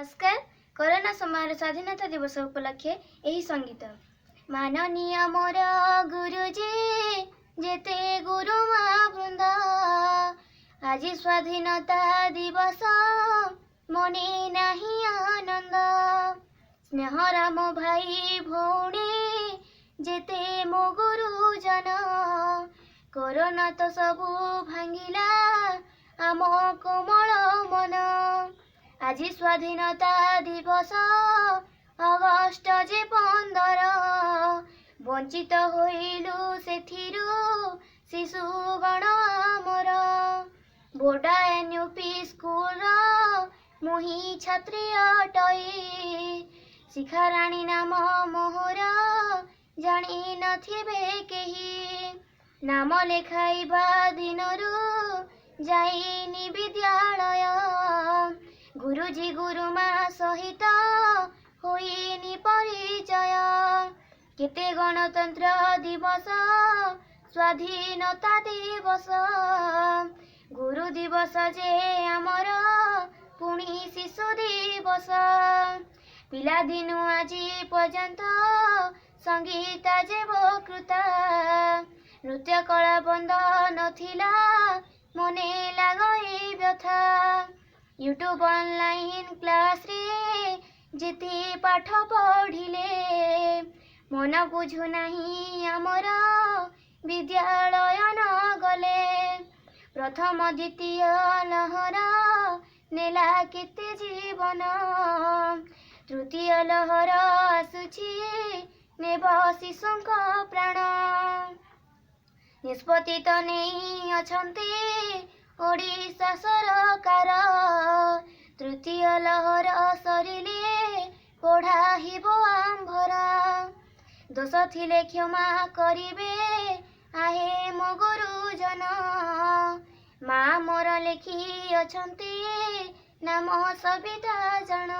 नमस्कार। कोरोना समय स्वाधीनता दिवस उपलक्षे यही संगीत। माननीय मोर गुरुजी जेते गुरुमा वृंद, आज स्वाधीनता दिवस मने नाही आनंद। स्नेहर मो भाई भौणी जेते मो गुरुजन, कोरोना तो सबू भांगिला आम कोमल मन। आज स्वाधीनता दिवस अगस्ट जे 15, वंचित होइलु सेथिरु शिशुगण आमर। बोर्डा एनयूपी स्कूल मुही छात्री अटई, शिखाराणी नाम मोहर जानी नथिबे केही। नाम लेखाइबा दिनरु जाइनी विद्यालय, गुरुजी गुरुमा सहित होइनी परिचय। केते गणतंत्र दिवस स्वाधीनता दिवस, गुरु दिवस जे आमर पुणी शिशु दिवस। पिला दिनु आजी पर्यंत संगीता जे बकृता, नृत्य कला बंद नथिला मने लागई व्यथा। यूट्यूब ऑनलाइन क्लास रे जेते पाठ पढ़िले, मन बुझु नाही आमर विद्यालय न गले। प्रथम द्वितीय लहर नेला केते जीवन, तृतीय लहर आसुछि नेब शिशुंक प्राण। निष्पत्ति तो नहीं अछंती ओडिशा सरकार, तृतीय लहर सरिले पढ़ाहिबो आंभर। दोष थिले क्षमा करिबे आहे मो गुरुजन, माँ मोर लेखी अछंती नाम सबिता जन।